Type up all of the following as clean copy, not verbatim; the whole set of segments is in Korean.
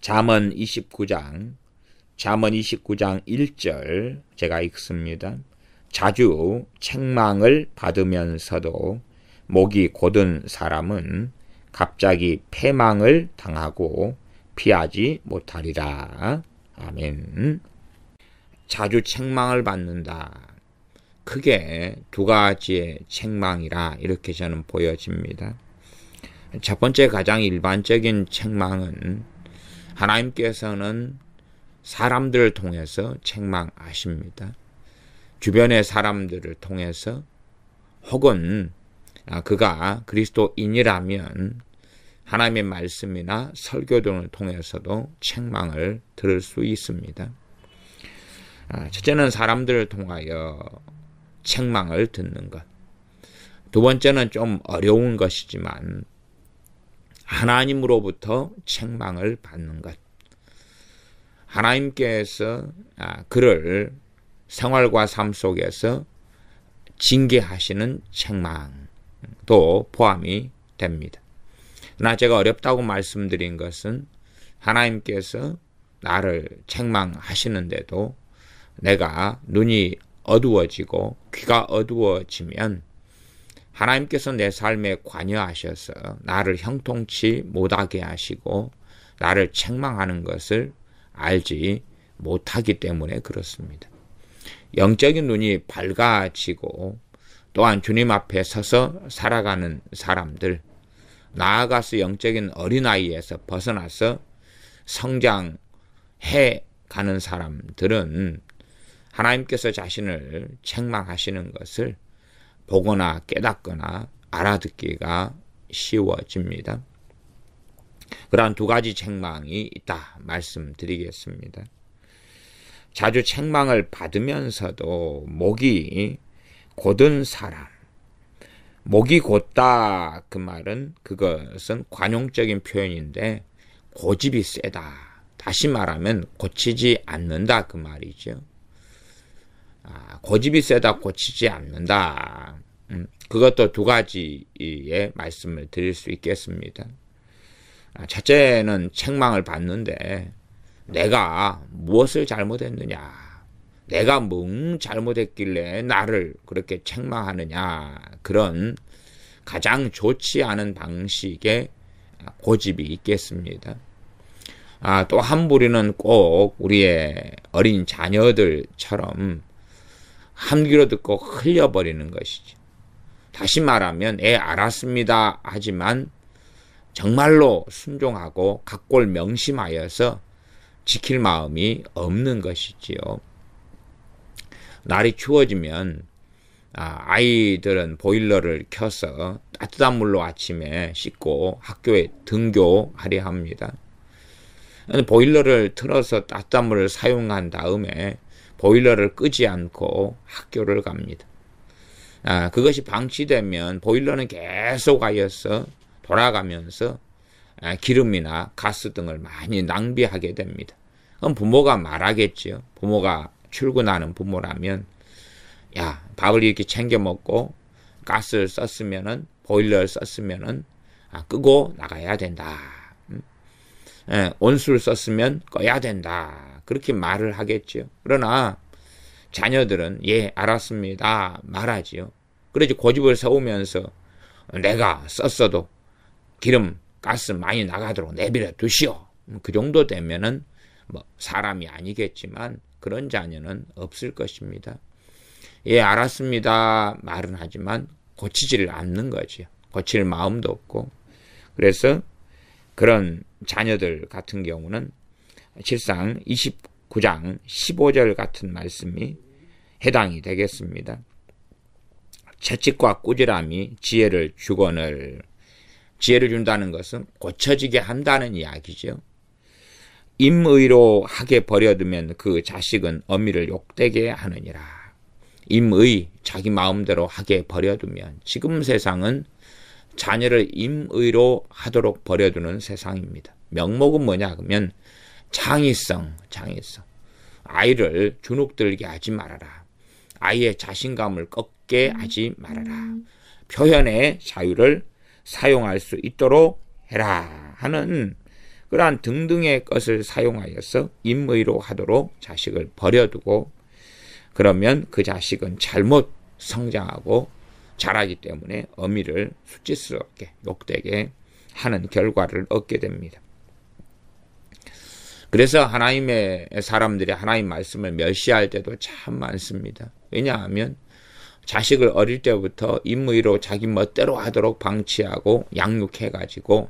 잠언 29장 1절 제가 읽습니다. 자주 책망을 받으면서도 목이 곧은 사람은 갑자기 패망을 당하고 피하지 못하리라. 아멘. 자주 책망을 받는다. 크게 두 가지의 책망이라 이렇게 저는 보여집니다. 첫 번째 가장 일반적인 책망은 하나님께서는 사람들을 통해서 책망하십니다. 주변의 사람들을 통해서 혹은 그가 그리스도인이라면 하나님의 말씀이나 설교 등을 통해서도 책망을 들을 수 있습니다. 첫째는 사람들을 통하여 책망을 듣는 것. 두 번째는 좀 어려운 것이지만 하나님으로부터 책망을 받는 것. 하나님께서 그를 생활과 삶 속에서 징계하시는 책망도 포함이 됩니다. 그러나 제가 어렵다고 말씀드린 것은 하나님께서 나를 책망하시는데도 내가 눈이 어두워지고 귀가 어두워지면 하나님께서 내 삶에 관여하셔서 나를 형통치 못하게 하시고 나를 책망하는 것을 알지 못하기 때문에 그렇습니다. 영적인 눈이 밝아지고 또한 주님 앞에 서서 살아가는 사람들, 나아가서 영적인 어린아이에서 벗어나서 성장해 가는 사람들은 하나님께서 자신을 책망하시는 것을 보거나 깨닫거나 알아듣기가 쉬워집니다. 그러한 두 가지 책망이 있다 말씀드리겠습니다. 자주 책망을 받으면서도 목이 곧은 사람, 목이 곧다 그 말은 그것은 관용적인 표현인데 고집이 세다. 다시 말하면 고치지 않는다 그 말이죠. 고집이 세다, 고치지 않는다. 그것도 두 가지의 말씀을 드릴 수 있겠습니다. 첫째는 책망을 받는데 내가 무엇을 잘못했느냐, 내가 뭐 잘못했길래 나를 그렇게 책망하느냐, 그런 가장 좋지 않은 방식의 고집이 있겠습니다. 또 한 부류는 꼭 우리의 어린 자녀들처럼 한 귀로 듣고 흘려버리는 것이죠. 다시 말하면 알았습니다 하지만 정말로 순종하고 각골 명심하여서 지킬 마음이 없는 것이지요. 날이 추워지면 아이들은 보일러를 켜서 따뜻한 물로 아침에 씻고 학교에 등교하려 합니다. 보일러를 틀어서 따뜻한 물을 사용한 다음에 보일러를 끄지 않고 학교를 갑니다. 그것이 방치되면 보일러는 계속하여서 돌아가면서 기름이나 가스 등을 많이 낭비하게 됩니다. 그럼 부모가 말하겠죠. 부모가 출근하는 부모라면 야, 밥을 이렇게 챙겨 먹고 가스를 썼으면은, 보일러를 썼으면은 끄고 나가야 된다. 온수를 썼으면 꺼야 된다. 그렇게 말을 하겠죠. 그러나 자녀들은 알았습니다 말하지요. 그래서 고집을 세우면서 내가 썼어도 기름, 가스 많이 나가도록 내버려 두시오. 그 정도 되면은 사람이 아니겠지만 그런 자녀는 없을 것입니다. 알았습니다 말은 하지만 고치지를 않는 거죠. 고칠 마음도 없고. 그래서 그런 자녀들 같은 경우는 실상 29장 15절 같은 말씀이 해당이 되겠습니다. 채찍과 꾸지람이 지혜를 주거늘. 지혜를 준다는 것은 고쳐지게 한다는 이야기죠. 임의로 하게 버려두면 그 자식은 어미를 욕되게 하느니라. 임의, 자기 마음대로 하게 버려두면, 지금 세상은 자녀를 임의로 하도록 버려두는 세상입니다. 명목은 뭐냐 그러면 창의성. 아이를 주눅들게 하지 말아라. 아이의 자신감을 꺾게 하지 말아라. 표현의 자유를 사용할 수 있도록 해라 하는 그러한 등등의 것을 사용하여서 임의로 하도록 자식을 버려두고, 그러면 그 자식은 잘못 성장하고 자라기 때문에 어미를 수치스럽게 욕되게 하는 결과를 얻게 됩니다. 그래서 하나님의 사람들이 하나님 말씀을 멸시할 때도 참 많습니다. 왜냐하면 자식을 어릴 때부터 임의로 자기 멋대로 하도록 방치하고 양육해가지고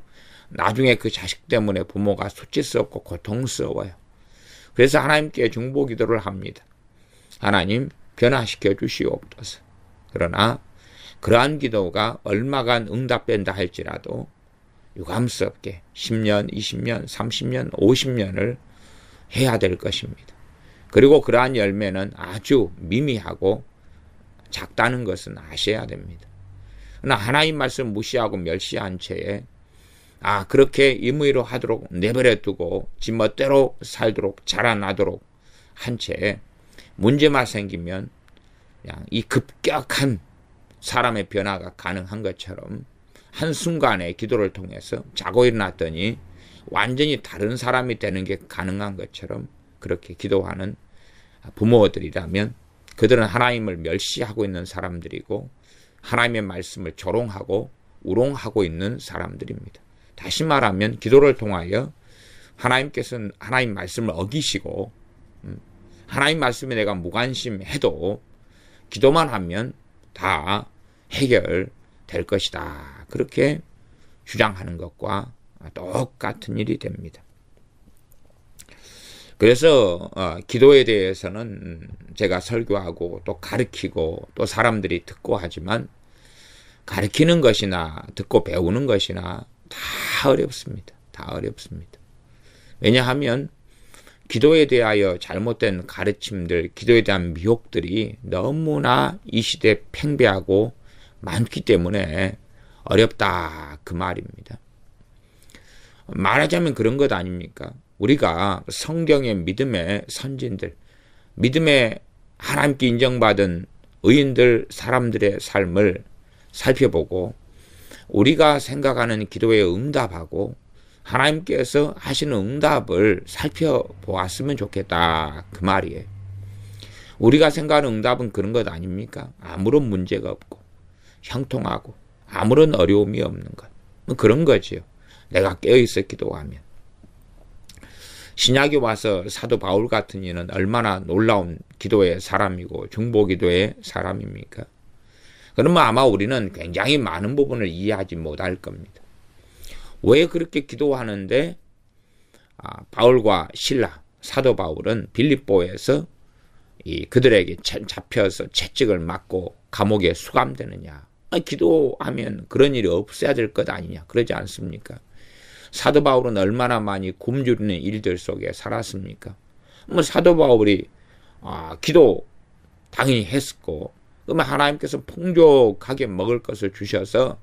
나중에 그 자식 때문에 부모가 수치스럽고 고통스러워요. 그래서 하나님께 중보기도를 합니다. 하나님 변화시켜 주시옵소서. 그러나 그러한 기도가 얼마간 응답된다 할지라도 유감스럽게 10년, 20년, 30년, 50년을 해야 될 것입니다. 그리고 그러한 열매는 아주 미미하고 작다는 것은 아셔야 됩니다. 그러나 하나님 말씀 무시하고 멸시한 채에 그렇게 임의로 하도록 내버려 두고 지 멋대로 살도록 자라나도록 한 채에 문제만 생기면 그냥 이 급격한 사람의 변화가 가능한 것처럼 한순간에 기도를 통해서 자고 일어났더니 완전히 다른 사람이 되는 게 가능한 것처럼 그렇게 기도하는 부모들이라면 그들은 하나님을 멸시하고 있는 사람들이고 하나님의 말씀을 조롱하고 우롱하고 있는 사람들입니다. 다시 말하면 기도를 통하여 하나님께서는 하나님 말씀을 어기시고 하나님 말씀에 내가 무관심해도 기도만 하면 다 해결될 것이다. 그렇게 주장하는 것과 똑같은 일이 됩니다. 그래서 기도에 대해서는 제가 설교하고 또 가르치고 또 사람들이 듣고 하지만 가르치는 것이나 듣고 배우는 것이나 다 어렵습니다. 다 어렵습니다. 왜냐하면 기도에 대하여 잘못된 가르침들, 기도에 대한 미혹들이 너무나 이 시대에 팽배하고 많기 때문에 어렵다 그 말입니다. 말하자면 그런 것 아닙니까? 우리가 성경의 믿음의 선진들, 믿음의 하나님께 인정받은 의인들, 사람들의 삶을 살펴보고 우리가 생각하는 기도의 응답하고 하나님께서 하시는 응답을 살펴보았으면 좋겠다 그 말이에요. 우리가 생각하는 응답은 그런 것 아닙니까? 아무런 문제가 없고 형통하고 아무런 어려움이 없는 것. 그런 거지요. 내가 깨어있어 기도하면. 신약에 와서 사도 바울 같은 이는 얼마나 놀라운 기도의 사람이고 중보기도의 사람입니까? 그러면 아마 우리는 굉장히 많은 부분을 이해하지 못할 겁니다. 왜 그렇게 기도하는데 바울과 실라, 사도 바울은 빌립보에서 그들에게 잡혀서 채찍을 맞고 감옥에 수감되느냐? 기도하면 그런 일이 없어야 될 것 아니냐? 그러지 않습니까? 사도 바울은 얼마나 많이 굶주리는 일들 속에 살았습니까? 사도 바울이 기도 당연히 했었고 그러면 하나님께서 풍족하게 먹을 것을 주셔서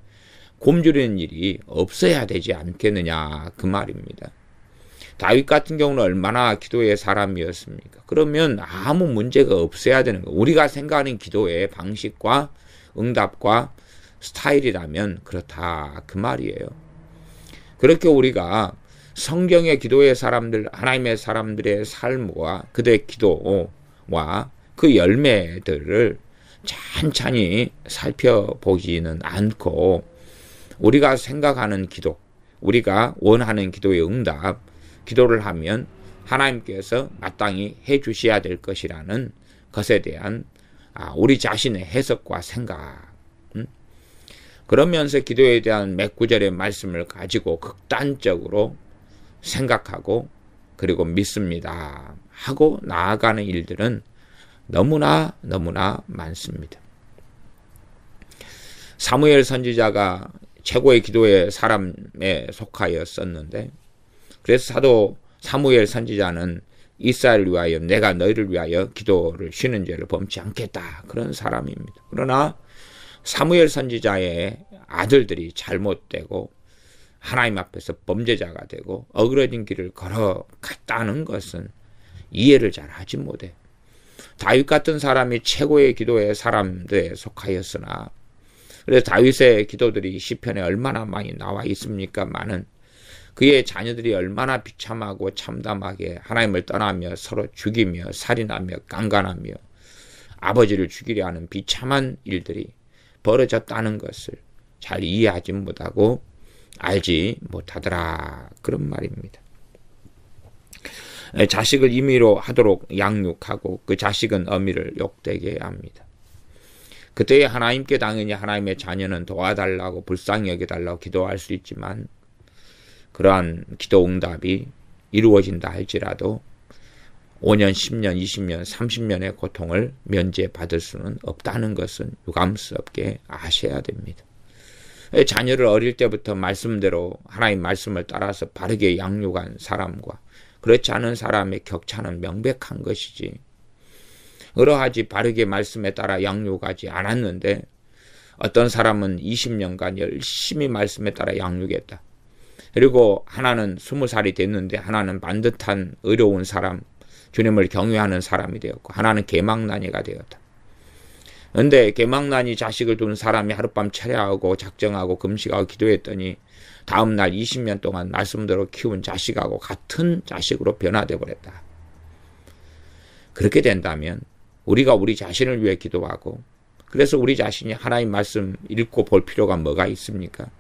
굶주리는 일이 없어야 되지 않겠느냐 그 말입니다. 다윗 같은 경우는 얼마나 기도의 사람이었습니까? 그러면 아무 문제가 없어야 되는 거. 우리가 생각하는 기도의 방식과 응답과 스타일이라면 그렇다 그 말이에요. 그렇게 우리가 성경의 기도의 사람들, 하나님의 사람들의 삶과 그들의 기도와 그 열매들을 찬찬히 살펴보지는 않고 우리가 생각하는 기도, 우리가 원하는 기도의 응답, 기도를 하면 하나님께서 마땅히 해 주셔야 될 것이라는 것에 대한 우리 자신의 해석과 생각, 그러면서 기도에 대한 몇 구절의 말씀을 가지고 극단적으로 생각하고 그리고 믿습니다 하고 나아가는 일들은 너무나 많습니다. 사무엘 선지자가 최고의 기도의 사람에 속하였었는데 그래서 사도 사무엘 선지자는 이스라엘을 위하여 내가 너희를 위하여 기도를 쉬는 죄를 범치 않겠다 그런 사람입니다. 그러나 사무엘 선지자의 아들들이 잘못되고 하나님 앞에서 범죄자가 되고 어그러진 길을 걸어갔다는 것은 이해를 잘 하지 못해. 다윗 같은 사람이 최고의 기도의 사람들에 속하였으나 그래서 다윗의 기도들이 시편에 얼마나 많이 나와 있습니까마는 그의 자녀들이 얼마나 비참하고 참담하게 하나님을 떠나며 서로 죽이며 살인하며 강간하며 아버지를 죽이려 하는 비참한 일들이 벌어졌다는 것을 잘 이해하지 못하고 알지 못하더라. 그런 말입니다. 자식을 임의로 하도록 양육하고 그 자식은 어미를 욕되게 합니다. 그때에 하나님께 당연히 하나님의 자녀는 도와달라고 불쌍히 여겨달라고 기도할 수 있지만 그러한 기도 응답이 이루어진다 할지라도 5년, 10년, 20년, 30년의 고통을 면제받을 수는 없다는 것은 유감스럽게 아셔야 됩니다. 자녀를 어릴 때부터 말씀대로 하나님 말씀을 따라서 바르게 양육한 사람과 그렇지 않은 사람의 격차는 명백한 것이지, 그러하지 바르게 말씀에 따라 양육하지 않았는데 어떤 사람은 20년간 열심히 말씀에 따라 양육했다. 그리고 하나는 20살이 됐는데 하나는 반듯한 의로운 사람, 주님을 경외하는 사람이 되었고 하나는 개망난이가 되었다. 그런데 개망난이 자식을 둔 사람이 하룻밤 철야하고 작정하고 금식하고 기도했더니 다음날 20년 동안 말씀대로 키운 자식하고 같은 자식으로 변화되어 버렸다. 그렇게 된다면 우리가 우리 자신을 위해 기도하고 그래서 우리 자신이 하나님 말씀 읽고 볼 필요가 뭐가 있습니까?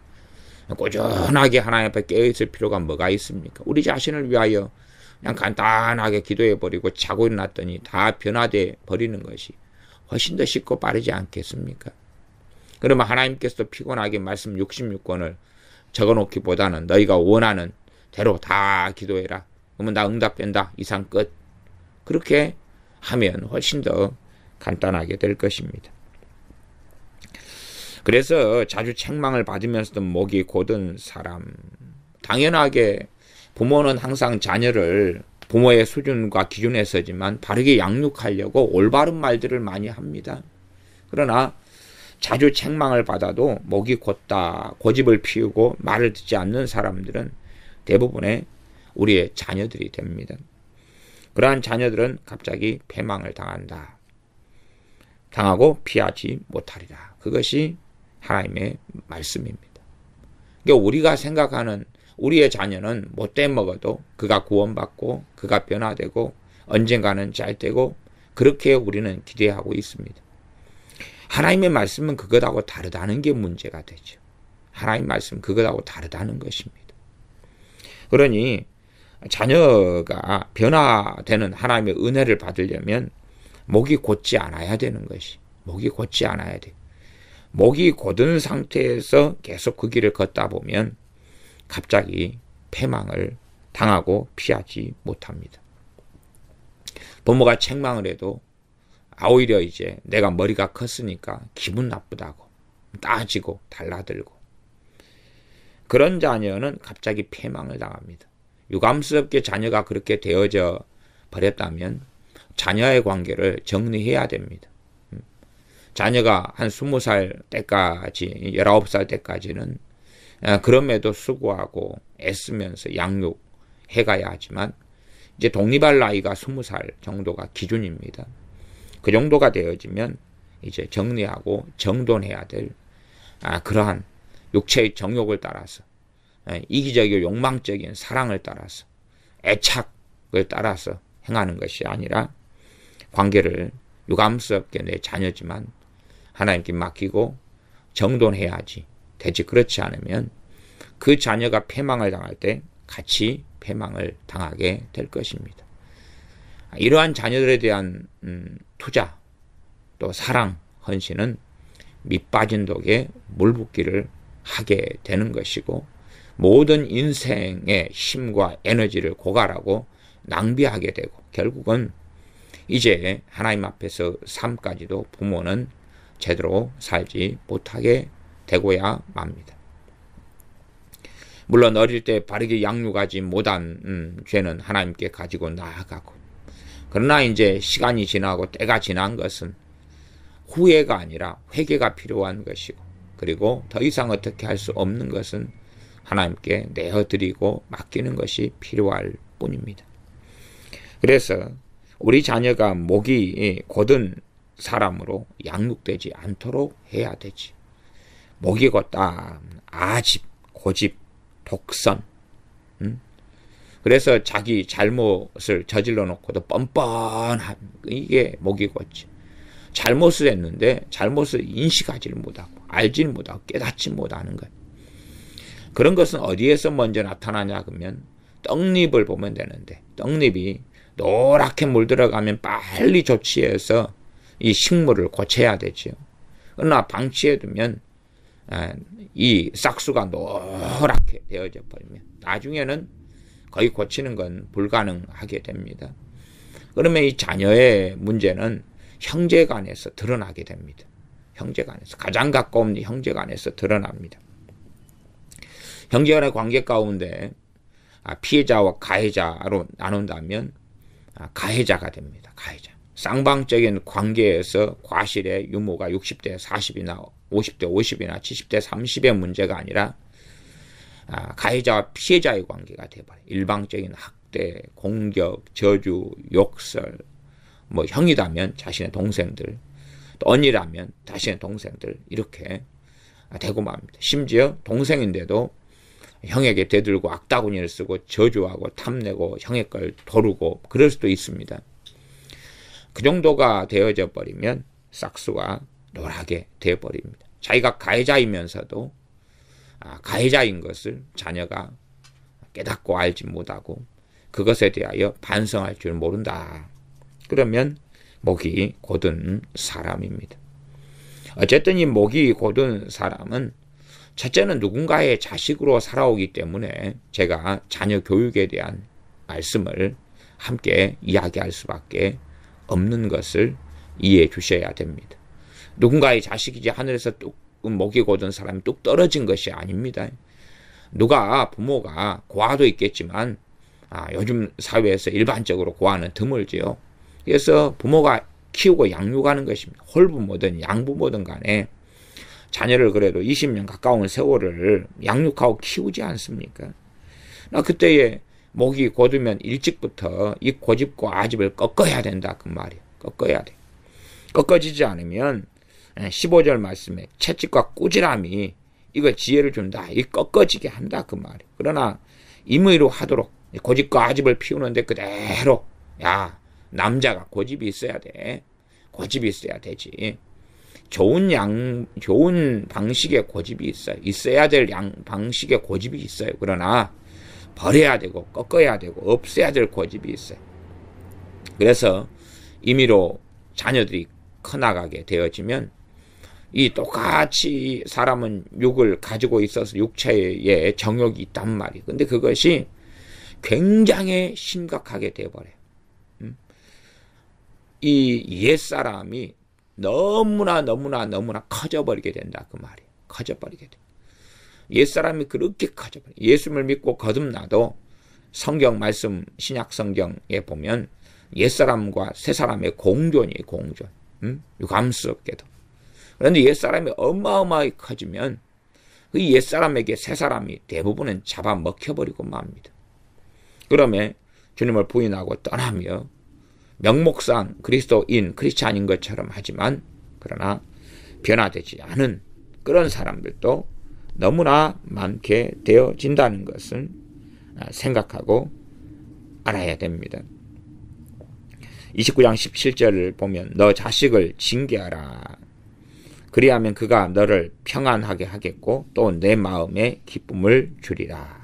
꾸준하게 하나님 앞에 깨어있을 필요가 뭐가 있습니까? 우리 자신을 위하여 그냥 간단하게 기도해버리고 자고 일어났더니 다 변화돼 버리는 것이 훨씬 더 쉽고 빠르지 않겠습니까? 그러면 하나님께서도 피곤하게 말씀 66권을 적어놓기보다는 너희가 원하는 대로 다 기도해라. 그러면 나 응답된다. 이상 끝. 그렇게 하면 훨씬 더 간단하게 될 것입니다. 그래서 자주 책망을 받으면서도 목이 곧은 사람. 당연하게 부모는 항상 자녀를 부모의 수준과 기준에 서지만 바르게 양육하려고 올바른 말들을 많이 합니다. 그러나 자주 책망을 받아도 목이 곧다 고집을 피우고 말을 듣지 않는 사람들은 대부분의 우리의 자녀들이 됩니다. 그러한 자녀들은 갑자기 패망을 당하고 피하지 못하리라. 그것이 하나님의 말씀입니다. 그러니까 우리가 생각하는 우리의 자녀는 못돼 먹어도 그가 구원받고 그가 변화되고 언젠가는 잘되고 그렇게 우리는 기대하고 있습니다. 하나님의 말씀은 그것하고 다르다는 게 문제가 되죠. 하나님 말씀 그것하고 다르다는 것입니다. 그러니 자녀가 변화되는 하나님의 은혜를 받으려면 목이 곧지 않아야 되는 것이, 목이 곧지 않아야 돼요. 목이 곧은 상태에서 계속 그 길을 걷다 보면 갑자기 패망을 당하고 피하지 못합니다. 부모가 책망을 해도 오히려 이제 내가 머리가 컸으니까 기분 나쁘다고 따지고 달라들고, 그런 자녀는 갑자기 패망을 당합니다. 유감스럽게 자녀가 그렇게 되어져 버렸다면 자녀의 관계를 정리해야 됩니다. 자녀가 한 20살 때까지, 19살 때까지는 그럼에도 수고하고 애쓰면서 양육해가야 하지만 이제 독립할 나이가 20살 정도가 기준입니다. 그 정도가 되어지면 이제 정리하고 정돈해야 될 그러한 육체의 정욕을 따라서, 이기적이고 욕망적인 사랑을 따라서, 애착을 따라서 행하는 것이 아니라 관계를 유감스럽게 내 자녀지만 하나님께 맡기고 정돈해야지 되지. 그렇지 않으면 그 자녀가 패망을 당할 때 같이 패망을 당하게 될 것입니다. 이러한 자녀들에 대한 투자, 또 사랑, 헌신은 밑빠진 독에 물 붓기를 하게 되는 것이고 모든 인생의 힘과 에너지를 고갈하고 낭비하게 되고 결국은 이제 하나님 앞에서 삶까지도 부모는 제대로 살지 못하게 되고야 맙니다. 물론 어릴 때 바르게 양육하지 못한 죄는 하나님께 가지고 나아가고, 그러나 이제 시간이 지나고 때가 지난 것은 후회가 아니라 회개가 필요한 것이고, 그리고 더 이상 어떻게 할 수 없는 것은 하나님께 내어드리고 맡기는 것이 필요할 뿐입니다. 그래서 우리 자녀가 목이 곧은 사람으로 양육되지 않도록 해야 되지. 목이 곧다 아집, 고집, 독선, 그래서 자기 잘못을 저질러 놓고도 뻔뻔한 이게 목이 곧지. 잘못을 했는데 잘못을 인식하지를 못하고 알지를 못하고 깨닫지 못하는 거예요. 그런 것은 어디에서 먼저 나타나냐 그러면 떡잎을 보면 되는데 떡잎이 노랗게 물들어가면 빨리 조치해서 이 식물을 고쳐야 되죠. 그러나 방치해두면 이 싹수가 노랗게 되어져 버리면 나중에는 거의 고치는 건 불가능하게 됩니다. 그러면 이 자녀의 문제는 형제간에서 드러나게 됩니다. 형제간에서 가장 가까운 형제간에서 드러납니다. 형제간의 관계 가운데 피해자와 가해자로 나눈다면 가해자가 됩니다. 가해자. 쌍방적인 관계에서 과실의 유무가 60대 40이나 50대 50이나 70대 30의 문제가 아니라 가해자와 피해자의 관계가 되어버려요. 일방적인 학대, 공격, 저주, 욕설, 형이라면 자신의 동생들, 또 언니라면 자신의 동생들 이렇게 되고 맙니다. 심지어 동생인데도 형에게 대들고 악다구니를 쓰고 저주하고 탐내고 형의 걸 도르고 그럴 수도 있습니다. 그 정도가 되어져 버리면 싹수가 노랗게 되어버립니다. 자기가 가해자이면서도 가해자인 것을 자녀가 깨닫고 알지 못하고 그것에 대하여 반성할 줄 모른다. 그러면 목이 곧은 사람입니다. 어쨌든 이 목이 곧은 사람은 첫째는 누군가의 자식으로 살아오기 때문에 제가 자녀 교육에 대한 말씀을 함께 이야기할 수밖에 없는 것을 이해해 주셔야 됩니다. 누군가의 자식이지 하늘에서 뚝 목이 곧은 사람이 뚝 떨어진 것이 아닙니다. 누가 부모가 고아도 있겠지만 요즘 사회에서 일반적으로 고아는 드물지요. 그래서 부모가 키우고 양육하는 것입니다. 홀부모든 양부모든 간에 자녀를 그래도 20년 가까운 세월을 양육하고 키우지 않습니까? 그때에 목이 곧으면 일찍부터 이 고집과 아집을 꺾어야 된다 그 말이에요. 꺾어야 돼. 꺾어지지 않으면 15절 말씀에 채찍과 꾸지람이 이거 지혜를 준다. 이 꺾어지게 한다 그 말이에요. 그러나 임의로 하도록 고집과 아집을 피우는데 그대로 남자가 고집이 있어야 돼. 고집이 있어야 되지. 좋은 방식의 고집이 있어요. 있어야 될 방식의 고집이 있어요. 그러나 버려야 되고 꺾어야 되고 없애야 될 고집이 있어요. 그래서 임의로 자녀들이 커나가게 되어지면 이 똑같이 사람은 육을 가지고 있어서 육체에 정욕이 있단 말이에요. 근데 그것이 굉장히 심각하게 되어버려요. 이 옛사람이 너무나 커져버리게 된다 그 말이에요. 커져버리게 돼. 옛사람이 그렇게 커져버려요. 예수를 믿고 거듭나도 성경 말씀 신약 성경에 보면 옛사람과 새사람의 공존이에요. 공존. 유감스럽게도. 그런데 옛사람이 어마어마하게 커지면 그 옛사람에게 새사람이 대부분은 잡아먹혀버리고 맙니다. 그러면 주님을 부인하고 떠나며 명목상 그리스도인, 크리스찬인 것처럼 하지만 그러나 변화되지 않은 그런 사람들도 너무나 많게 되어진다는 것을 생각하고 알아야 됩니다. 29장 17절을 보면 너 자식을 징계하라. 그리하면 그가 너를 평안하게 하겠고 또 내 마음에 기쁨을 주리라.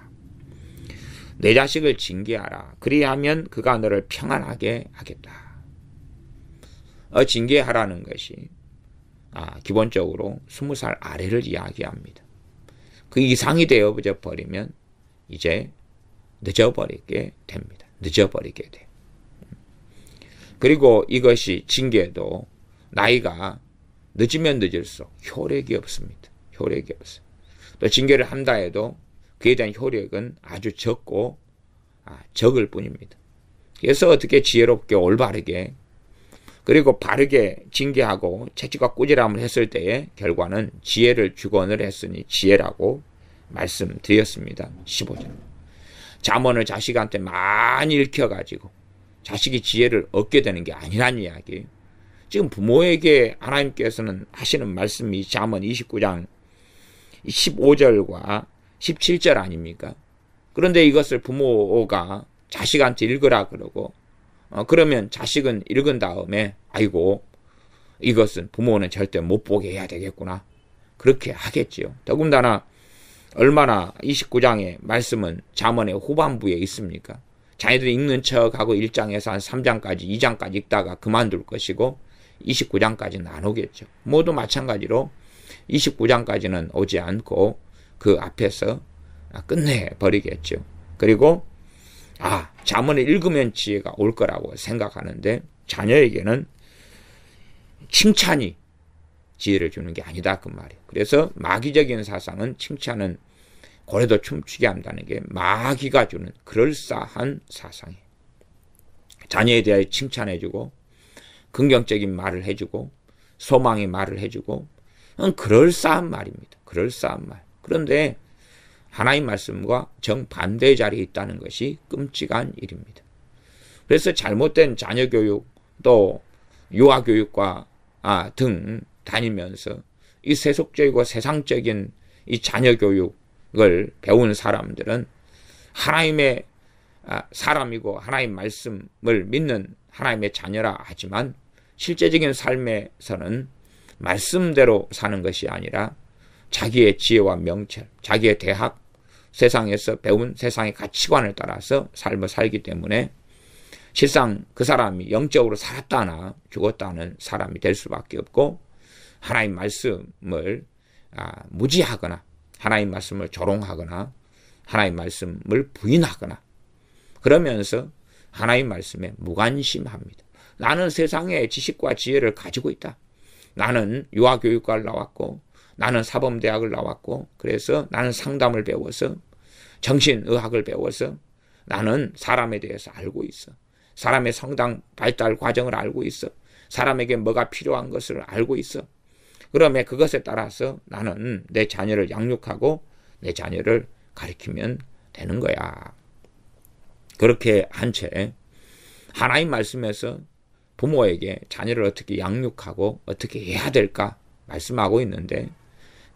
내 자식을 징계하라. 그리하면 그가 너를 평안하게 하겠다. 징계하라는 것이 기본적으로 20살 아래를 이야기합니다. 그 이상이 되어져 버리면 이제 늦어버리게 됩니다. 늦어버리게 돼. 그리고 이것이 징계도 나이가 늦으면 늦을수록 효력이 없습니다. 효력이 없어요. 또 징계를 한다 해도 그에 대한 효력은 아주 적고 적을 뿐입니다. 그래서 어떻게 지혜롭게 올바르게 그리고 바르게 징계하고 채찍과 꾸지람을 했을 때의 결과는 지혜를 주권을 했으니 지혜라고 말씀드렸습니다. 15절. 잠언을 자식한테 많이 읽혀가지고 자식이 지혜를 얻게 되는 게 아니란 이야기예요. 지금 부모에게 하나님께서는 하시는 말씀이 잠언 29장 15절과 17절 아닙니까? 그런데 이것을 부모가 자식한테 읽으라 그러고 그러면 자식은 읽은 다음에 아이고 이것은 부모는 절대 못 보게 해야 되겠구나. 그렇게 하겠지요. 더군다나 얼마나 29장의 말씀은 잠언의 후반부에 있습니까? 자기들이 읽는 척하고 1장에서 한 3장까지 2장까지 읽다가 그만둘 것이고 29장까지는 안 오겠죠. 모두 마찬가지로 29장까지는 오지 않고 그 앞에서 끝내버리겠죠. 그리고 잠언을 읽으면 지혜가 올 거라고 생각하는데 자녀에게는 칭찬이 지혜를 주는 게 아니다 그 말이에요. 그래서 마귀적인 사상은 칭찬은 고래도 춤추게 한다는 게 마귀가 주는 그럴싸한 사상이에요. 자녀에 대하여 칭찬해주고 긍정적인 말을 해주고 소망의 말을 해주고 그럴싸한 말입니다. 그럴싸한 말. 그런데 하나님 말씀과 정반대의 자리에 있다는 것이 끔찍한 일입니다. 그래서 잘못된 자녀 교육 또 유아 교육과 등 다니면서 이 세속적이고 세상적인 이 자녀 교육을 배운 사람들은 하나님의 사람이고 하나님 말씀을 믿는 하나님의 자녀라 하지만 실제적인 삶에서는 말씀대로 사는 것이 아니라 자기의 지혜와 명철, 자기의 대학, 세상에서 배운 세상의 가치관을 따라서 삶을 살기 때문에 실상 그 사람이 영적으로 살았다나 죽었다는 사람이 될 수밖에 없고 하나님 말씀을 무지하거나 하나님 말씀을 조롱하거나 하나님 말씀을 부인하거나 그러면서 하나님 말씀에 무관심합니다. 나는 세상의 지식과 지혜를 가지고 있다. 나는 유아교육과를 나왔고 나는 사범대학을 나왔고 그래서 나는 상담을 배워서 정신의학을 배워서 나는 사람에 대해서 알고 있어. 사람의 성장 발달 과정을 알고 있어. 사람에게 뭐가 필요한 것을 알고 있어. 그러면 그것에 따라서 나는 내 자녀를 양육하고 내 자녀를 가르치면 되는 거야. 그렇게 한 채 하나님 말씀에서 부모에게 자녀를 어떻게 양육하고 어떻게 해야 될까 말씀하고 있는데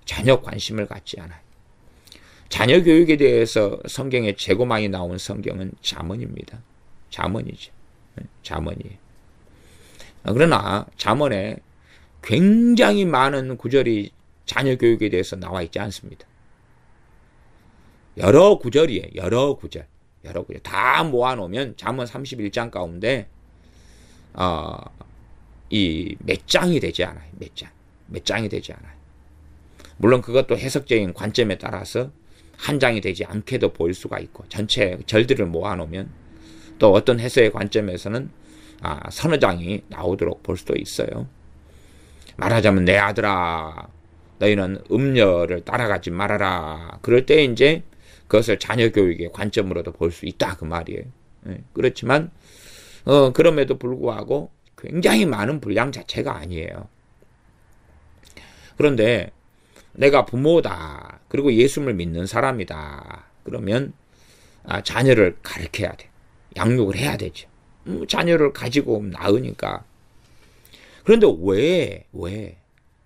전혀 관심을 갖지 않아요. 자녀 교육에 대해서 성경에 최고 많이 나온 성경은 잠언입니다. 잠언이죠. 잠언이에요. 그러나 잠언에 굉장히 많은 구절이 자녀 교육에 대해서 나와 있지 않습니다. 여러 구절이에요. 여러 구절. 다 모아놓으면 잠언 31장 가운데 이 몇 장이 되지 않아요. 몇 장이 되지 않아요. 물론 그것도 해석적인 관점에 따라서 한 장이 되지 않게도 보일 수가 있고 전체 절들을 모아놓으면 또 어떤 해석의 관점에서는 서너 장이 나오도록 볼 수도 있어요. 말하자면 내 아들아 너희는 음녀를 따라가지 말아라. 그럴 때 이제 그것을 자녀 교육의 관점으로도 볼 수 있다 그 말이에요. 그렇지만 그럼에도 불구하고 굉장히 많은 분량 자체가 아니에요. 그런데 내가 부모다. 그리고 예수를 믿는 사람이다. 그러면 자녀를 가르쳐야 돼. 양육을 해야 되죠. 자녀를 가지고 낳으니까. 그런데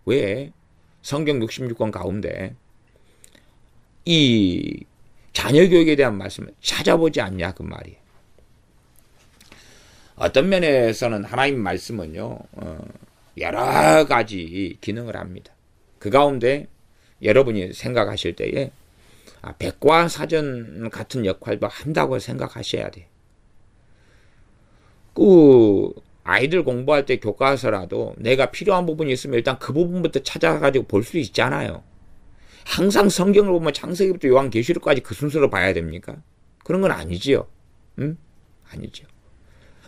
왜 성경 66권 가운데 이 자녀 교육에 대한 말씀을 찾아보지 않냐 그 말이에요. 어떤 면에서는 하나님 말씀은요 여러 가지 기능을 합니다. 그 가운데 여러분이 생각하실 때에 백과사전 같은 역할도 한다고 생각하셔야 돼요. 아이들 공부할 때 교과서라도 내가 필요한 부분이 있으면 일단 그 부분부터 찾아가지고 볼 수 있잖아요. 항상 성경을 보면 창세기부터 요한계시록까지 그 순서로 봐야 됩니까? 그런 건 아니지요. 아니죠.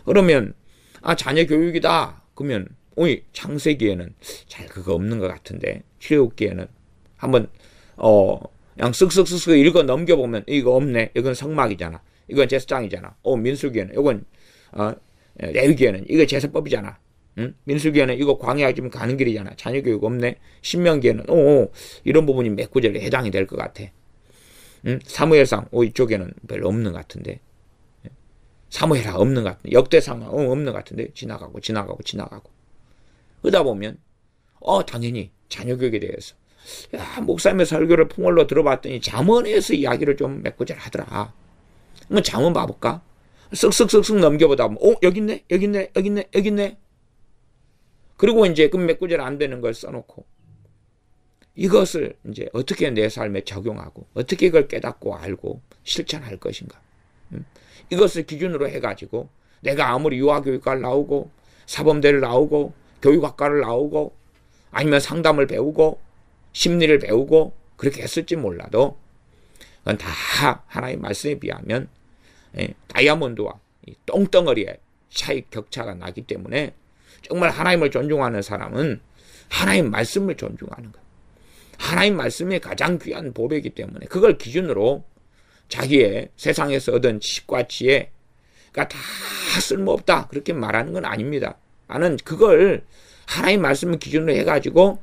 그러면 자녀 교육이다. 그러면 창세기에는 잘 그거 없는 것 같은데 출애굽기에는 한번 그냥 쓱쓱쓱쓱 읽어 넘겨보면 이거 없네. 이건 성막이잖아. 이건 제사장이잖아. 민수기에는 이건 레위기에는 이거 제사법이잖아. 민수기에는 이거 광야 지금 가는 길이잖아. 자녀 교육 없네. 신명기에는 이런 부분이 몇 구절에 해당이 될 것 같아. 사무엘상 이쪽에는 별로 없는 것 같은데. 사무엘상 없는 것 같은데. 역대상 없는 것 같은데. 지나가고 그러다 보면 당연히 자녀 교육에 대해서 야, 목사님의 설교를 풍월로 들어봤더니 잠언에서 이야기를 좀 몇 구절 하더라. 한번 잠언 봐볼까? 쓱쓱쓱쓱 넘겨보다 보면 여기 있네, 여기 있네, 여기 있네, 여기 있네. 그리고 이제 그 몇 구절 안 되는 걸 써놓고 이것을 이제 어떻게 내 삶에 적용하고 어떻게 이걸 깨닫고 알고 실천할 것인가. 이것을 기준으로 해가지고 내가 아무리 유아교육과를 나오고 사범대를 나오고 교육학과를 나오고 아니면 상담을 배우고 심리를 배우고 그렇게 했을지 몰라도 그건 다 하나님의 말씀에 비하면 다이아몬드와 똥덩어리의 차이 격차가 나기 때문에 정말 하나님을 존중하는 사람은 하나님 말씀을 존중하는 거예요. 하나님 말씀이 가장 귀한 보배이기 때문에 그걸 기준으로 자기의 세상에서 얻은 지식과 지혜가 다 쓸모없다 그렇게 말하는 건 아닙니다. 나는 그걸 하나님 말씀을 기준으로 해가지고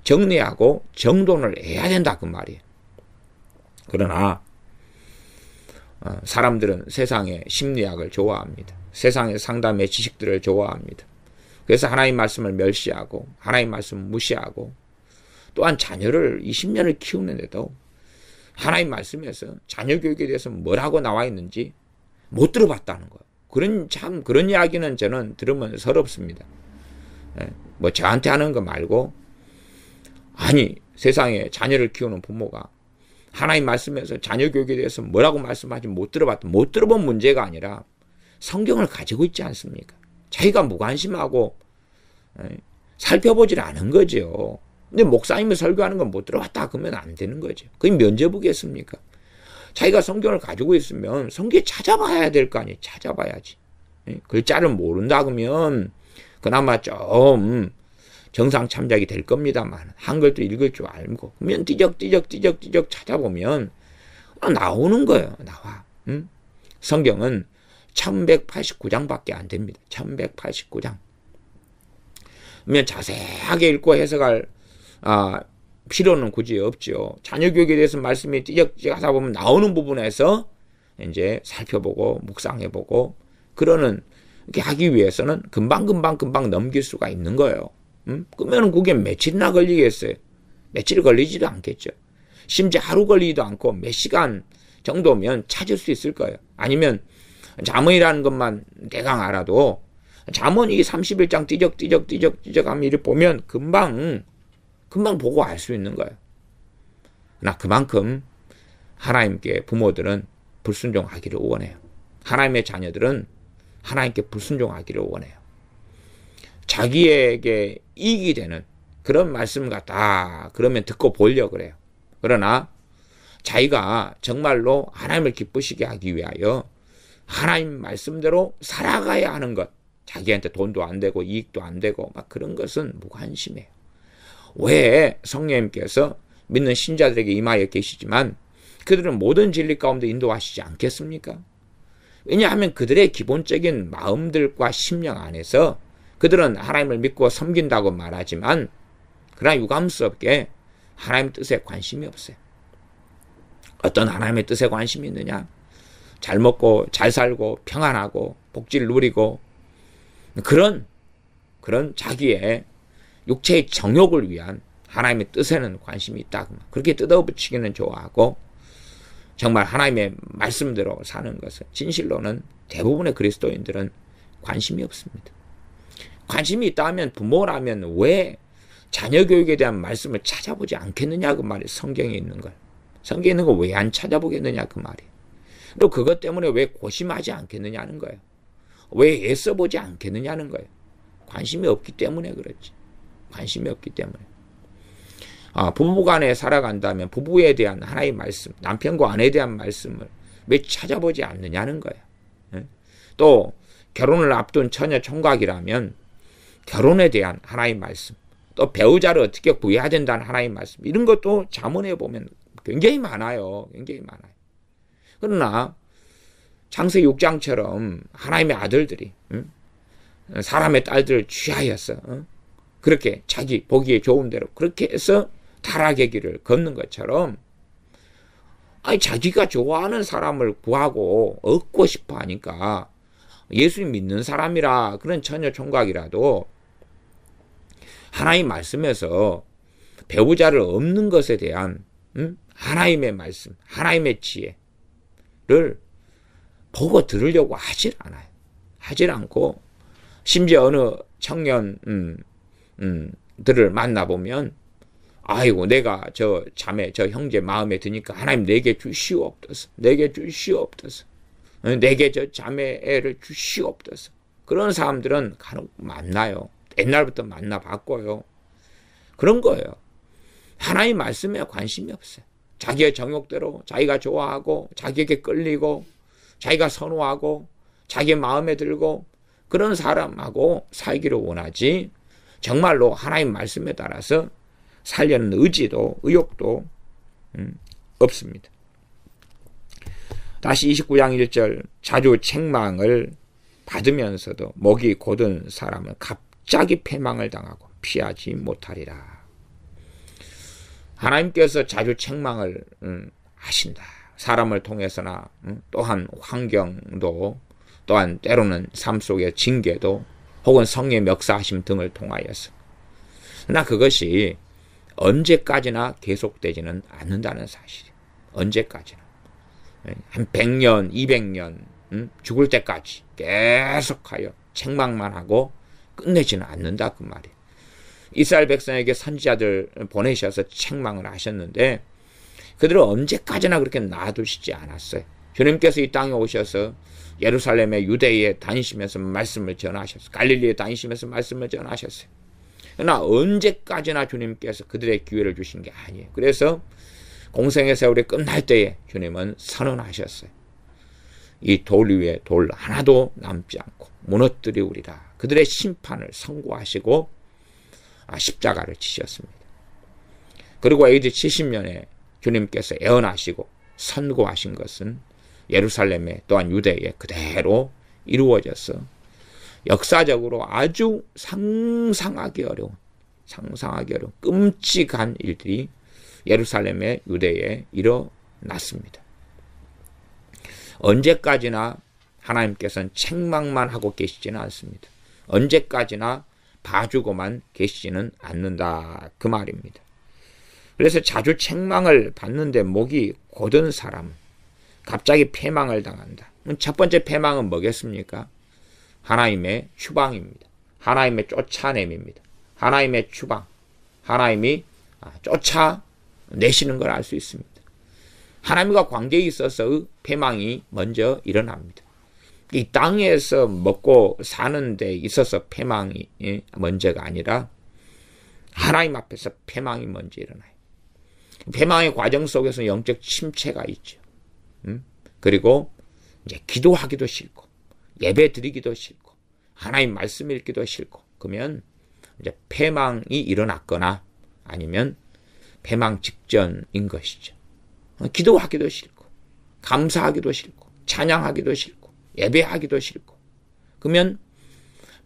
정리하고 정돈을 해야 된다 그 말이에요. 그러나 사람들은 세상의 심리학을 좋아합니다. 세상의 상담의 지식들을 좋아합니다. 그래서 하나님 말씀을 멸시하고 하나님 말씀을 무시하고 또한 자녀를 20년을 키우는데도 하나님 말씀에서 자녀 교육에 대해서 뭐라고 나와 있는지 못 들어봤다는 거예요. 그런 이야기는 저는 들으면 서럽습니다. 뭐 저한테 하는 거 말고 아니 세상에 자녀를 키우는 부모가 하나님 말씀에서 자녀 교육에 대해서 뭐라고 말씀하지 못 들어본 문제가 아니라 성경을 가지고 있지 않습니까? 자기가 무관심하고 살펴보질 않은 거죠. 근데 목사님이 설교하는 건 못 들어봤다 그러면 안 되는 거죠. 그게 면죄부겠습니까? 자기가 성경을 가지고 있으면 성경에 찾아봐야 될 거 아니에요. 찾아봐야지. 글자를 모른다 그러면 그나마 좀 정상 참작이 될 겁니다만 한글도 읽을 줄 알고 그러면 띠적띠적 찾아보면 나오는 거예요. 나와. 성경은 1189장밖에 안 됩니다. 1189장. 그러면 자세하게 읽고 해석할 필요는 굳이 없죠. 자녀 교육에 대해서 말씀이 띠적띠적 하다 보면 나오는 부분에서 이제 살펴보고 묵상해보고 그렇게 하기 위해서는 금방 넘길 수가 있는 거예요. 그러면 그게 며칠이나 걸리겠어요? 며칠 걸리지도 않겠죠. 심지어 하루 걸리지도 않고 몇 시간 정도면 찾을 수 있을 거예요. 아니면 잠언이라는 것만 대강 알아도 잠언이 31장 띠적 하면 이렇게 보면 금방 보고 알 수 있는 거예요. 그러나 그만큼 하나님께 부모들은 불순종하기를 원해요. 하나님의 자녀들은 하나님께 불순종하기를 원해요. 자기에게 이익이 되는 그런 말씀 같다 그러면 듣고 보려고 그래요. 그러나 자기가 정말로 하나님을 기쁘시게 하기 위하여 하나님 말씀대로 살아가야 하는 것, 자기한테 돈도 안 되고 이익도 안 되고 막 그런 것은 무관심해요. 왜 성령님께서 믿는 신자들에게 임하여 계시지만 그들은 모든 진리 가운데 인도하시지 않겠습니까? 왜냐하면 그들의 기본적인 마음들과 심령 안에서 그들은 하나님을 믿고 섬긴다고 말하지만 그러나 유감스럽게 하나님의 뜻에 관심이 없어요. 어떤 하나님의 뜻에 관심이 있느냐? 잘 먹고 잘 살고 평안하고 복지를 누리고 그런 자기의 육체의 정욕을 위한 하나님의 뜻에는 관심이 있다. 그렇게 뜯어붙이기는 좋아하고 정말 하나님의 말씀대로 사는 것은 진실로는 대부분의 그리스도인들은 관심이 없습니다. 관심이 있다면 부모라면 왜 자녀 교육에 대한 말씀을 찾아보지 않겠느냐 그 말이 성경에 있는 걸. 성경에 있는 거 왜 안 찾아보겠느냐 그 말이. 또 그것 때문에 왜 고심하지 않겠느냐는 거예요. 왜 애써보지 않겠느냐는 거예요. 관심이 없기 때문에 그렇지. 관심이 없기 때문에. 부부간에 살아간다면 부부에 대한 하나의 말씀, 남편과 아내에 대한 말씀을 왜 찾아보지 않느냐는 거예요. 또 결혼을 앞둔 처녀 총각이라면 결혼에 대한 하나의 말씀, 또 배우자를 어떻게 구해야 된다는 하나의 말씀, 이런 것도 잠언에 보면 굉장히 많아요. 굉장히 많아요. 그러나 창세기 6장처럼 하나님의 아들들이 사람의 딸들을 취하여서 그렇게 자기 보기에 좋은 대로 그렇게 해서 타락의 길을 걷는 것처럼 자기가 좋아하는 사람을 구하고 얻고 싶어 하니까 예수님 믿는 사람이라 그런 처녀 총각이라도 하나님 말씀에서 배우자를 없는 것에 대한 하나님의 말씀, 하나님의 지혜를 보고 들으려고 하질 않아요. 하질 않고 심지어 어느 청년 들을 만나보면 아이고 내가 저 자매 저 형제 마음에 드니까 하나님 내게 주시옵소서, 내게 주시옵소서, 내게 저 자매를 주시옵소서. 그런 사람들은 간혹 만나요. 옛날부터 만나봤고요. 그런 거예요. 하나님 말씀에 관심이 없어요. 자기의 정욕대로 자기가 좋아하고 자기에게 끌리고 자기가 선호하고 자기의 마음에 들고 그런 사람하고 살기를 원하지 정말로 하나님 말씀에 따라서 살려는 의지도 의욕도 없습니다. 다시 29장 1절 자주 책망을 받으면서도 목이 곧은 사람은 갑자기 패망을 당하고 피하지 못하리라. 하나님께서 자주 책망을 하신다. 사람을 통해서나 또한 환경도 또한 때로는 삶 속의 징계도 혹은 성령의 역사하심 등을 통하여서 그러나 그것이 언제까지나 계속되지는 않는다는 사실이에요. 언제까지나 한 100년, 200년 죽을 때까지 계속하여 책망만 하고 끝내지는 않는다 그 말이에요. 이스라엘 백성에게 선지자들 보내셔서 책망을 하셨는데 그들은 언제까지나 그렇게 놔두시지 않았어요. 주님께서 이 땅에 오셔서 예루살렘의 유대에 다니시면서 말씀을 전하셨어요. 갈릴리에 다니시면서 말씀을 전하셨어요. 그러나 언제까지나 주님께서 그들의 기회를 주신 게 아니에요. 그래서 공생의 세월이 끝날 때에 주님은 선언하셨어요. 이 돌 위에 돌 하나도 남지 않고 무너뜨리우리라. 그들의 심판을 선고하시고 십자가를 지셨습니다. 그리고 AD 70년에 주님께서 예언하시고 선고하신 것은 예루살렘에 또한 유대에 그대로 이루어져서 역사적으로 아주 상상하기 어려운 끔찍한 일들이 예루살렘의 유대에 일어났습니다. 언제까지나 하나님께서는 책망만 하고 계시지는 않습니다. 언제까지나 봐주고만 계시지는 않는다 그 말입니다. 그래서 자주 책망을 받는데 목이 곧은 사람은 갑자기 패망을 당한다. 첫 번째 패망은 뭐겠습니까? 하나님의 추방입니다. 하나님의 쫓아냄입니다. 하나님의 추방. 하나님이 쫓아내시는 걸 알 수 있습니다. 하나님과 관계에 있어서 패망이 먼저 일어납니다. 이 땅에서 먹고 사는 데 있어서 패망이 먼저가 아니라 하나님 앞에서 패망이 먼저 일어나요. 패망의 과정 속에서 영적 침체가 있죠. 그리고 이제 기도하기도 싫고 예배 드리기도 싫고 하나님 말씀 읽기도 싫고 그러면 이제 패망이 일어났거나 아니면 패망 직전인 것이죠. 기도하기도 싫고 감사하기도 싫고 찬양하기도 싫고 예배하기도 싫고 그러면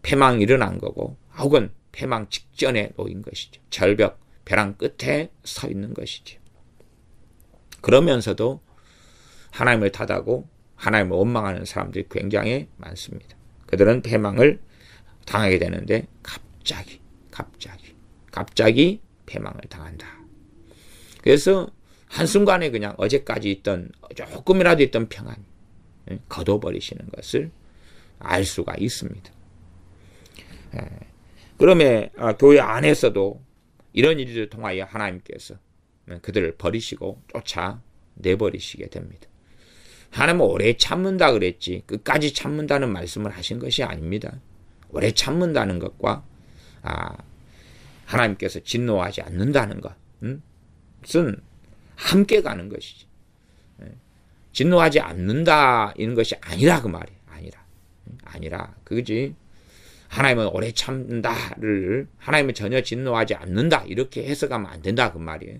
패망이 일어난 거고 혹은 패망 직전에 놓인 것이죠. 절벽, 벼랑 끝에 서 있는 것이죠. 그러면서도 하나님을 탓하고 하나님을 원망하는 사람들이 굉장히 많습니다. 그들은 패망을 당하게 되는데 갑자기 패망을 당한다. 그래서 한순간에 그냥 어제까지 있던 조금이라도 있던 평안이 거둬버리시는 것을 알 수가 있습니다. 그러면 교회 안에서도 이런 일들을 통하여 하나님께서 그들을 버리시고 쫓아내버리시게 됩니다. 하나님은 오래 참는다 그랬지 끝까지 참는다는 말씀을 하신 것이 아닙니다. 오래 참는다는 것과 하나님께서 진노하지 않는다는 것은 함께 가는 것이지. 진노하지 않는다 이런 것이 아니라 그 말이에요. 아니라 그거지. 하나님은 오래 참는다를 하나님은 전혀 진노하지 않는다 이렇게 해석하면 안 된다 그 말이에요.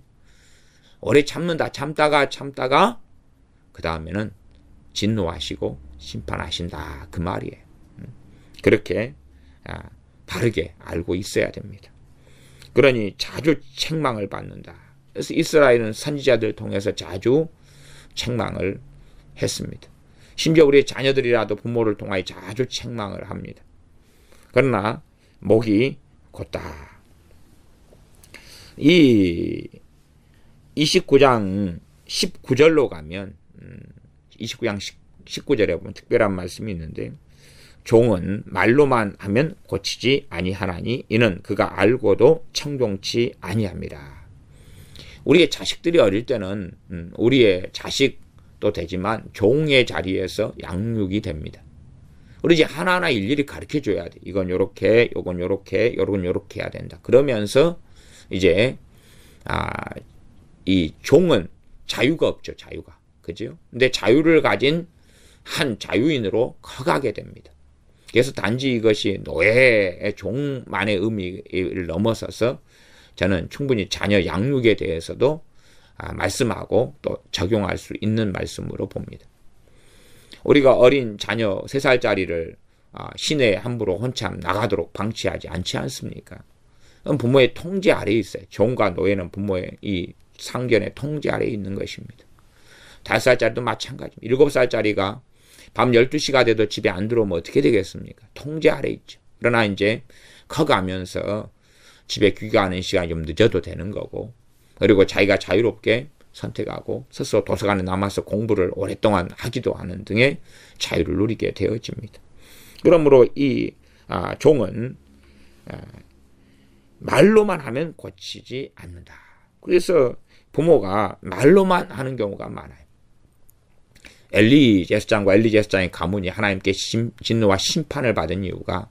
오래 참는다 참다가 그 다음에는 진노하시고 심판하신다 그 말이에요. 그렇게 바르게 알고 있어야 됩니다. 그러니 자주 책망을 받는다. 그래서 이스라엘은 선지자들을 통해서 자주 책망을 했습니다. 심지어 우리의 자녀들이라도 부모를 통하여 자주 책망을 합니다. 그러나 목이 곧다. 이 29장 19절로 가면 29장 19절에 보면 특별한 말씀이 있는데 종은 말로만 하면 고치지 아니하나니 이는 그가 알고도 청종치 아니함이라. 우리의 자식들이 어릴 때는 우리의 자식도 되지만 종의 자리에서 양육이 됩니다. 우리 이제 하나하나 일일이 가르쳐줘야 돼. 이건 요렇게, 요건 요렇게, 요건 요렇게 해야 된다. 그러면서 이제 이 종은 자유가 없죠. 자유가. 그죠? 근데 자유를 가진 한 자유인으로 커가게 됩니다. 그래서 단지 이것이 노예의 종만의 의미를 넘어서서 저는 충분히 자녀 양육에 대해서도 말씀하고 또 적용할 수 있는 말씀으로 봅니다. 우리가 어린 자녀 3살짜리를 시내에 함부로 혼참 나가도록 방치하지 않지 않습니까? 부모의 통제 아래에 있어요. 종과 노예는 부모의 이 상견의 통제 아래에 있는 것입니다. 5살짜리도 마찬가지입니다. 7살짜리가 밤 12시가 돼도 집에 안 들어오면 어떻게 되겠습니까? 통제 아래 있죠. 그러나 이제 커가면서 집에 귀가하는 시간이 좀 늦어도 되는 거고, 그리고 자기가 자유롭게 선택하고 스스로 도서관에 남아서 공부를 오랫동안 하기도 하는 등의 자유를 누리게 되어집니다. 그러므로 이 종은 말로만 하면 고치지 않는다. 그래서 부모가 말로만 하는 경우가 많아요. 엘리 제사장과 엘리 제사장의 가문이 하나님께 진노와 심판을 받은 이유가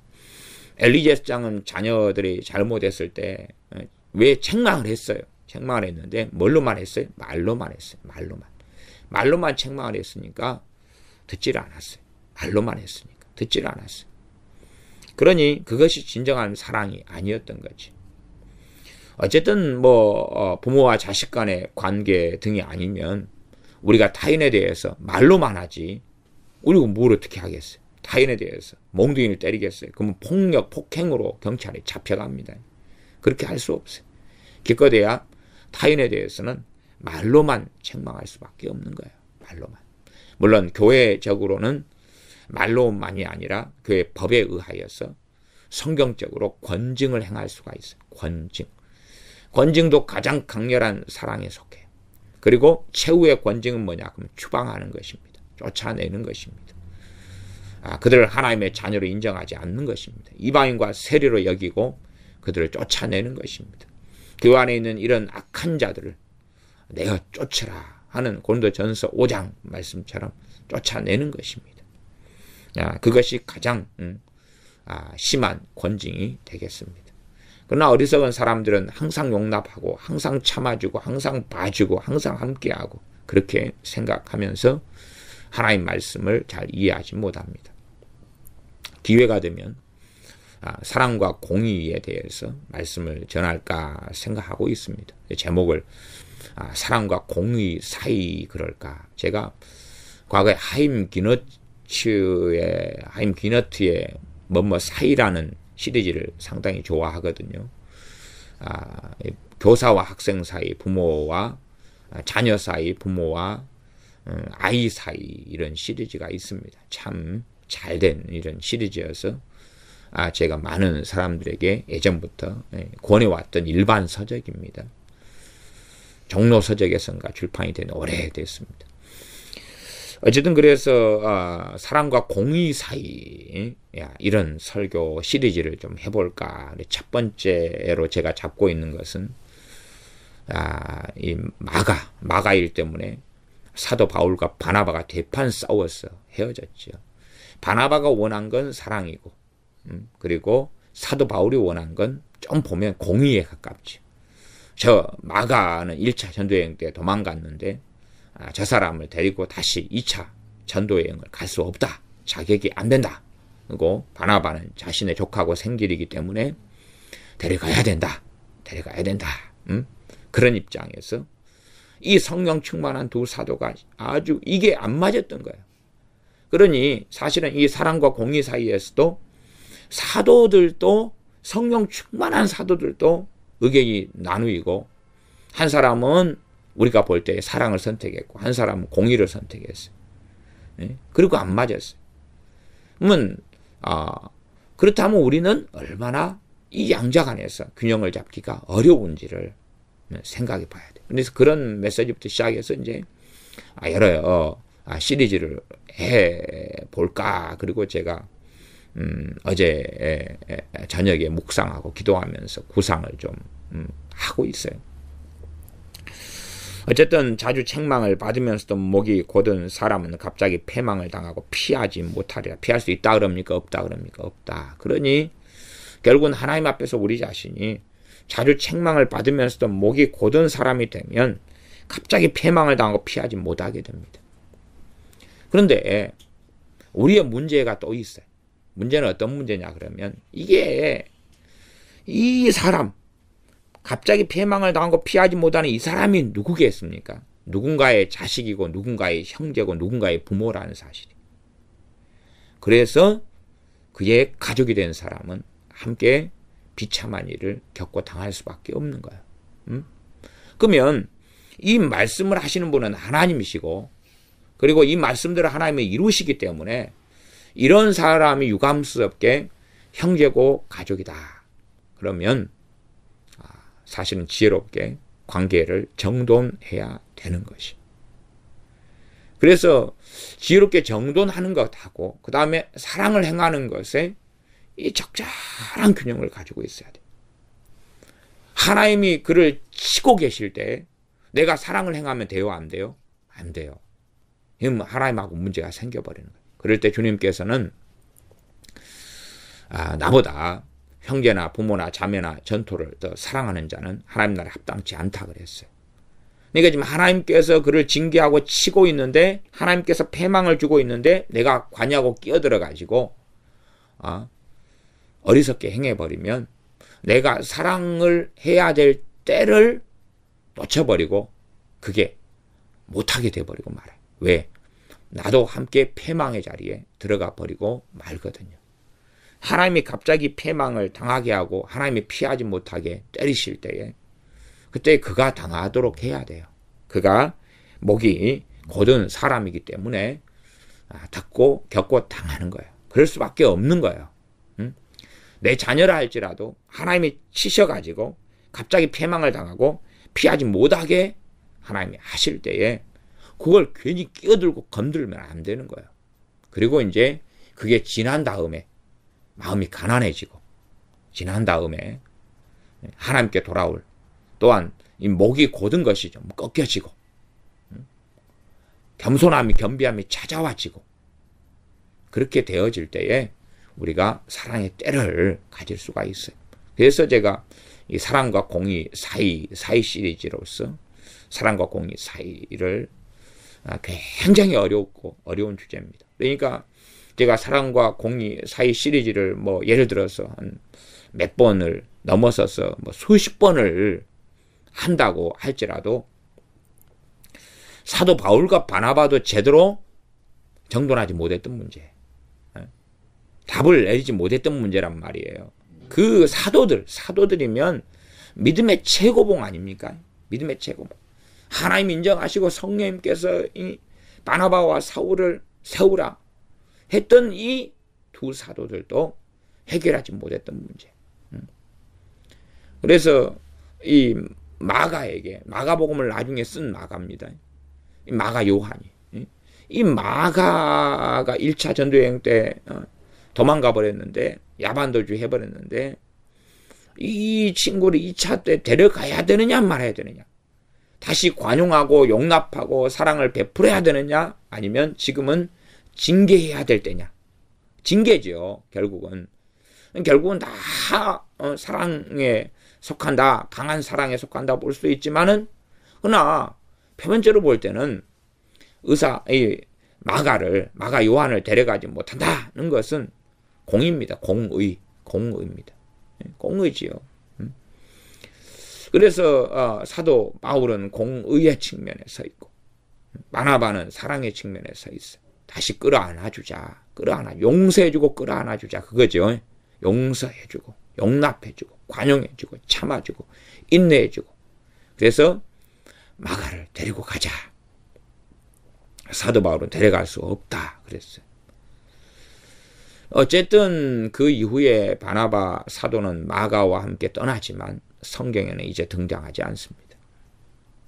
엘리 제사장은 자녀들이 잘못했을 때 왜 책망을 했어요. 책망을 했는데 뭘로만 했어요? 말로만 했어요. 말로만 책망을 했으니까 듣지를 않았어요. 말로만 했으니까 듣지를 않았어요. 그러니 그것이 진정한 사랑이 아니었던 거지. 어쨌든 부모와 자식 간의 관계 등이 아니면 우리가 타인에 대해서 말로만 하지 우리가 뭘 어떻게 하겠어요? 타인에 대해서 몽둥이를 때리겠어요? 그러면 폭력, 폭행으로 경찰에 잡혀갑니다. 그렇게 할 수 없어요. 기껏해야 타인에 대해서는 말로만 책망할 수밖에 없는 거예요. 말로만. 물론 교회적으로는 말로만이 아니라 교회 법에 의하여서 성경적으로 권징을 행할 수가 있어요. 권징도 가장 강렬한 사랑에 속해요. 그리고 최후의 권징은 뭐냐? 그럼 추방하는 것입니다. 쫓아내는 것입니다. 그들을 하나님의 자녀로 인정하지 않는 것입니다. 이방인과 세리로 여기고 그들을 쫓아내는 것입니다. 그 안에 있는 이런 악한 자들을 내가 쫓으라 하는 고린도전서 5장 말씀처럼 쫓아내는 것입니다. 그것이 가장 심한 권징이 되겠습니다. 그러나 어리석은 사람들은 항상 용납하고 항상 참아주고 항상 봐주고 항상 함께하고 그렇게 생각하면서 하나님 말씀을 잘 이해하지 못합니다. 기회가 되면 사랑과 공의에 대해서 말씀을 전할까 생각하고 있습니다. 제목을 사랑과 공의 사이 그럴까. 제가 과거에 하임 기너트의 뭐뭐 사이라는 시리즈를 상당히 좋아하거든요. 교사와 학생 사이, 부모와 자녀 사이, 부모와 아이 사이 이런 시리즈가 있습니다. 참 잘된 이런 시리즈여서 제가 많은 사람들에게 예전부터 권해왔던 일반 서적입니다. 종로 서적에선가 출판이 된 오래됐습니다. 어쨌든 그래서 사랑과 공의 사이 이런 설교 시리즈를 좀 해볼까. 첫 번째로 제가 잡고 있는 것은 이 마가일 때문에 사도 바울과 바나바가 대판 싸워서 헤어졌죠. 바나바가 원한 건 사랑이고 그리고 사도 바울이 원한 건 좀 보면 공의에 가깝죠. 저 마가는 1차 전도여행 때 도망갔는데 저 사람을 데리고 다시 2차 전도여행을 갈 수 없다. 자격이 안 된다. 그리고 바나바는 자신의 족하고 생길이기 때문에 데려가야 된다. 그런 입장에서 이 성령 충만한 두 사도가 아주 이게 안 맞았던 거예요. 그러니 사실은 이 사랑과 공의 사이에서도 사도들도 성령 충만한 사도들도 의견이 나누이고 한 사람은 우리가 볼 때 사랑을 선택했고 한 사람은 공의를 선택했어요. 그리고 안 맞았어요. 그러면 그렇다면 우리는 얼마나 이 양자 간에서 균형을 잡기가 어려운지를 생각해 봐야 돼. 그래서 그런 메시지부터 시작해서 이제 여러 시리즈를 해 볼까. 그리고 제가 어제 저녁에 묵상하고 기도하면서 구상을 좀 하고 있어요. 어쨌든 자주 책망을 받으면서도 목이 곧은 사람은 갑자기 패망을 당하고 피하지 못하리라. 피할 수 있다 그럽니까? 없다 그럽니까? 없다. 그러니 결국은 하나님 앞에서 우리 자신이 자주 책망을 받으면서도 목이 곧은 사람이 되면 갑자기 패망을 당하고 피하지 못하게 됩니다. 그런데 우리의 문제가 또 있어요. 문제는 어떤 문제냐 그러면 이게 이 사람 갑자기 패망을 당하고 피하지 못하는 이 사람이 누구겠습니까? 누군가의 자식이고 누군가의 형제고 누군가의 부모라는 사실이. 그래서 그의 가족이 된 사람은 함께 비참한 일을 겪고 당할 수밖에 없는 거예요. 그러면 이 말씀을 하시는 분은 하나님이시고 그리고 이 말씀들을 하나님이 이루시기 때문에 이런 사람이 유감스럽게 형제고 가족이다. 그러면 사실은 지혜롭게 관계를 정돈해야 되는 것이. 그래서 지혜롭게 정돈하는 것하고 그 다음에 사랑을 행하는 것에 이 적절한 균형을 가지고 있어야 돼. 하나님이 그를 치고 계실 때 내가 사랑을 행하면 돼요? 안 돼요? 안 돼요. 하나님하고 문제가 생겨버리는 거예요. 그럴 때 주님께서는 나보다 형제나 부모나 자매나 전토를 더 사랑하는 자는 하나님 나라에 합당치 않다 그랬어요. 그러니까 지금 하나님께서 그를 징계하고 치고 있는데 하나님께서 패망을 주고 있는데 내가 관여하고 끼어들어가지고 어리석게 행해버리면 내가 사랑을 해야 될 때를 놓쳐버리고 그게 못하게 돼버리고 말아요. 왜? 나도 함께 패망의 자리에 들어가 버리고 말거든요. 하나님이 갑자기 패망을 당하게 하고 하나님이 피하지 못하게 때리실 때에 그때 그가 당하도록 해야 돼요. 그가 목이 곧은 사람이기 때문에 듣고 겪고 당하는 거예요. 그럴 수밖에 없는 거예요. 내 자녀라 할지라도 하나님이 치셔가지고 갑자기 패망을 당하고 피하지 못하게 하나님이 하실 때에 그걸 괜히 끼어들고 건들면 안 되는 거예요. 그리고 이제 그게 지난 다음에 마음이 가난해지고 지난 다음에 하나님께 돌아올 또한 이 목이 곧은 것이 좀 꺾여지고 겸손함이 겸비함이 찾아와지고 그렇게 되어질 때에 우리가 사랑의 때를 가질 수가 있어요. 그래서 제가 이 사랑과 공의 사이 시리즈로서 사랑과 공의 사이를 굉장히 어려운 주제입니다. 그러니까 제가 사랑과 공의 사이 시리즈를 예를 들어서 한 몇 번을 넘어서서 수십 번을 한다고 할지라도 사도 바울과 바나바도 제대로 정돈하지 못했던 문제, 답을 내리지 못했던 문제란 말이에요. 그 사도들이면 믿음의 최고봉 아닙니까? 믿음의 최고봉. 하나님 인정하시고 성령님께서 이 바나바와 사울을 세우라 했던 이 두 사도들도 해결하지 못했던 문제. 그래서 이 마가복음을 나중에 쓴 마가입니다. 이 마가 요한이. 이 마가가 1차 전도여행 때 도망가 버렸는데 야반도주 해버렸는데 이 친구를 2차 때 데려가야 되느냐 말아야 되느냐, 다시 관용하고 용납하고 사랑을 베풀어야 되느냐 아니면 지금은 징계해야 될 때냐. 징계죠. 결국은 다 사랑에 속한다, 강한 사랑에 속한다 볼 수도 있지만은 그러나 표면적으로 볼 때는 마가 요한을 데려가지 못한다는 것은 공의입니다. 공의입니다. 공의지요. 그래서 사도 바울은 공의의 측면에 서 있고 바나바는 사랑의 측면에 서 있어. 다시 끌어안아주자. 용서해주고 끌어안아주자. 그거죠. 용서해주고 용납해주고 관용해주고 참아주고 인내해주고. 그래서 마가를 데리고 가자. 사도 바울은 데려갈 수 없다 그랬어요. 어쨌든 그 이후에 바나바 사도는 마가와 함께 떠나지만 성경에는 이제 등장하지 않습니다.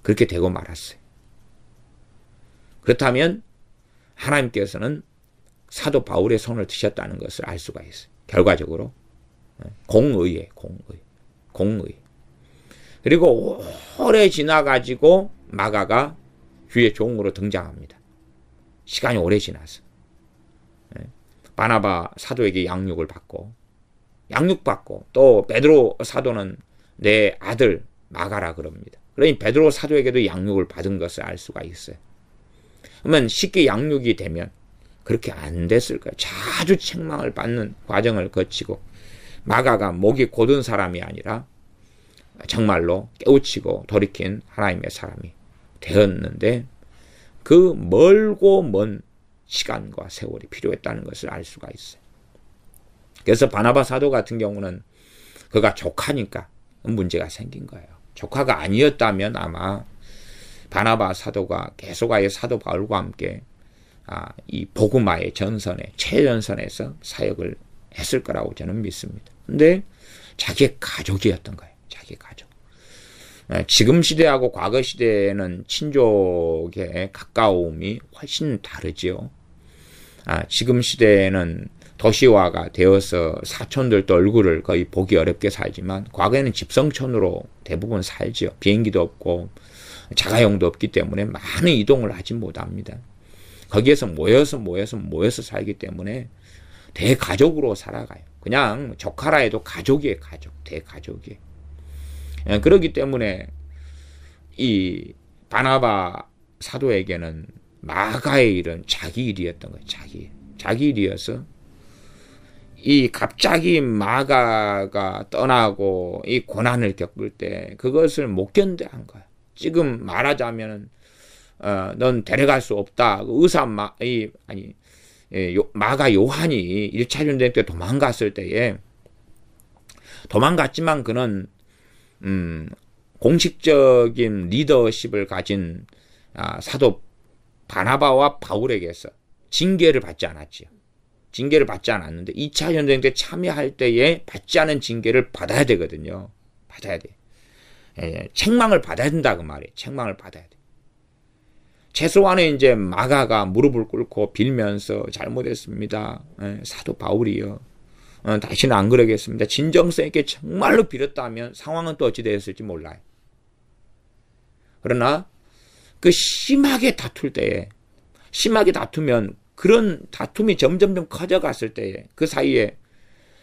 그렇게 되고 말았어요. 그렇다면 하나님께서는 사도 바울의 손을 드셨다는 것을 알 수가 있어요. 결과적으로 공의에 공의. 그리고 오래 지나가지고 마가가 주의 종으로 등장합니다. 시간이 오래 지나서 바나바 사도에게 양육받고 또 베드로 사도는 내 아들 마가라 그럽니다. 그러니 베드로 사도에게도 양육을 받은 것을 알 수가 있어요. 그러면 쉽게 양육이 되면 그렇게 안 됐을 거예요. 자주 책망을 받는 과정을 거치고 마가가 목이 곧은 사람이 아니라 정말로 깨우치고 돌이킨 하나님의 사람이 되었는데 그 멀고 먼 시간과 세월이 필요했다는 것을 알 수가 있어요. 그래서 바나바 사도 같은 경우는 그가 조카니까 문제가 생긴 거예요. 조카가 아니었다면 아마 바나바 사도가 계속 아예 사도 바울과 함께 이 복음화의 전선에 최전선에서 사역을 했을 거라고 저는 믿습니다. 근데 자기의 가족이었던 거예요. 자기 가족. 지금 시대하고 과거 시대에는 친족의 가까움이 훨씬 다르지요. 지금 시대에는 도시화가 되어서 사촌들도 얼굴을 거의 보기 어렵게 살지만 과거에는 집성촌으로 대부분 살지요. 비행기도 없고 자가용도 없기 때문에 많은 이동을 하지 못합니다. 거기에서 모여서 살기 때문에 대가족으로 살아가요. 그냥 조카라 해도 가족이에요. 대가족이에요. 그렇기 때문에 이 바나바 사도에게는 마가의 일은 자기 일이었던 거예요. 자기 일이어서 이 갑자기 마가가 떠나고 이 고난을 겪을 때 그것을 못 견뎌한 거예요. 지금 말하자면 넌 데려갈 수 없다. 마가 요한이 1차 전쟁 때 도망갔을 때에 도망갔지만 그는 공식적인 리더십을 가진 사도 바나바와 바울에게서 징계를 받지 않았지요. 징계를 받지 않았는데 2차 전쟁 때 참여할 때에 받지 않은 징계를 받아야 되거든요. 받아야 돼. 책망을 받아야 된다 그 말이에요. 책망을 받아야 돼. 최소한의 이제 마가가 무릎을 꿇고 빌면서 잘못했습니다. 사도 바울이요. 다시는 안 그러겠습니다. 진정성 있게 정말로 빌었다면 상황은 또 어찌 되었을지 몰라요. 그러나 그 심하게 다툴 때에 심하게 다투면 그런 다툼이 점점 커져갔을 때에 그 사이에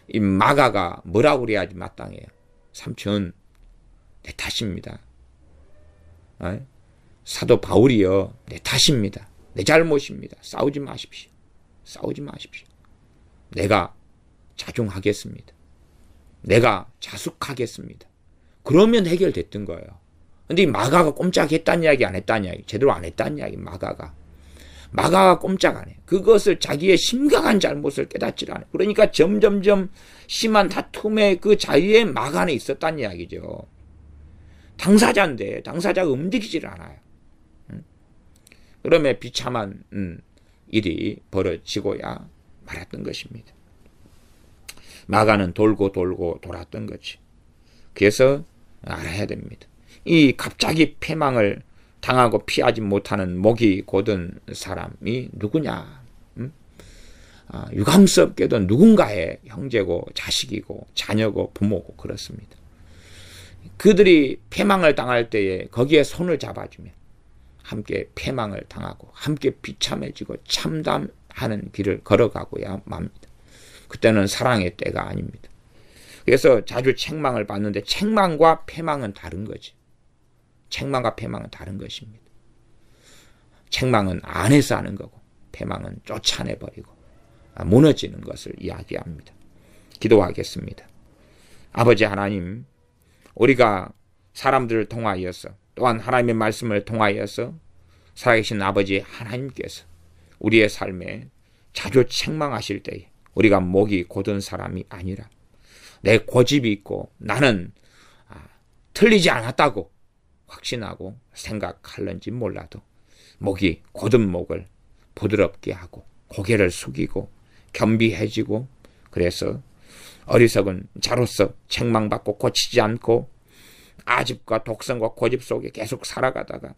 이 마가가 뭐라고 그래야지 마땅해요. 삼촌 내 탓입니다. 사도 바울이요 내 탓입니다. 내 잘못입니다. 싸우지 마십시오. 내가 자중하겠습니다. 내가 자숙하겠습니다. 그러면 해결됐던 거예요. 근데 이 마가가 꼼짝했다는 이야기 안 했다는 이야기 제대로 안 했다는 이야기 마가가 꼼짝 안 해요. 그것을 자기의 심각한 잘못을 깨닫지 않아요. 그러니까 점점점 심한 다툼의 그 자리에 마가는 있었다는 이야기죠. 당사자인데 당사자가 움직이질 않아요. 그러면 비참한 일이 벌어지고야 말았던 것입니다. 마가는 돌고 돌았던 거지. 그래서 알아야 됩니다. 이 갑자기 패망을 당하고 피하지 못하는 목이 곧은 사람이 누구냐? 유감스럽게도 누군가의 형제고 자식이고 자녀고 부모고 그렇습니다. 그들이 패망을 당할 때에 거기에 손을 잡아주면 함께 패망을 당하고 함께 비참해지고 참담하는 길을 걸어가고야 맙니다. 그때는 사랑의 때가 아닙니다. 그래서 자주 책망을 받는데 책망과 패망은 다른 거지. 책망과 패망은 다른 것입니다. 책망은 안에서 하는 거고 패망은 쫓아내버리고 무너지는 것을 이야기합니다. 기도하겠습니다. 아버지 하나님, 우리가 사람들을 통하여서 또한 하나님의 말씀을 통하여서 살아계신 아버지 하나님께서 우리의 삶에 자주 책망하실 때에 우리가 목이 곧은 사람이 아니라 내 고집이 있고 나는 틀리지 않았다고 확신하고 생각할는지 몰라도 목이 곧은 목을 부드럽게 하고 고개를 숙이고 겸비해지고 그래서 어리석은 자로서 책망받고 고치지 않고 아집과 독선과 고집 속에 계속 살아가다가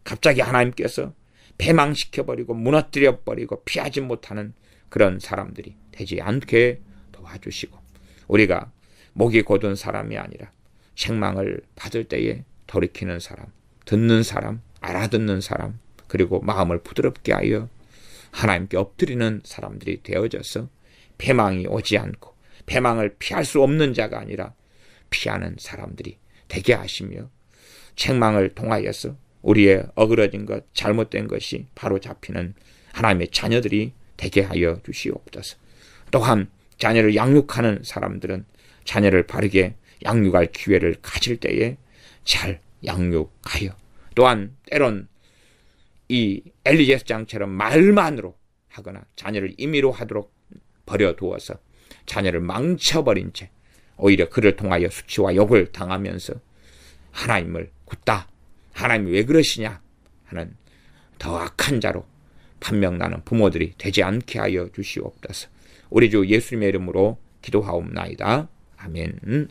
갑자기 하나님께서 패망시켜버리고 무너뜨려버리고 피하지 못하는 그런 사람들이 되지 않게 도와주시고, 우리가 목이 곧은 사람이 아니라 책망을 받을 때에 돌이키는 사람, 듣는 사람, 알아듣는 사람, 그리고 마음을 부드럽게 하여 하나님께 엎드리는 사람들이 되어져서 패망이 오지 않고 패망을 피할 수 없는 자가 아니라 피하는 사람들이 되게 하시며, 책망을 통하여서 우리의 어그러진 것, 잘못된 것이 바로 잡히는 하나님의 자녀들이 되게 하여 주시옵소서. 또한 자녀를 양육하는 사람들은 자녀를 바르게 양육할 기회를 가질 때에 잘 양육하여, 또한 때론 이 엘리제스장처럼 말만으로 하거나 자녀를 임의로 하도록 버려두어서 자녀를 망쳐버린 채 오히려 그를 통하여 수치와 욕을 당하면서 하나님을 굳다, 하나님이 왜 그러시냐 하는 더 악한 자로 판명나는 부모들이 되지 않게 하여 주시옵소서. 우리 주 예수님의 이름으로 기도하옵나이다. 아멘.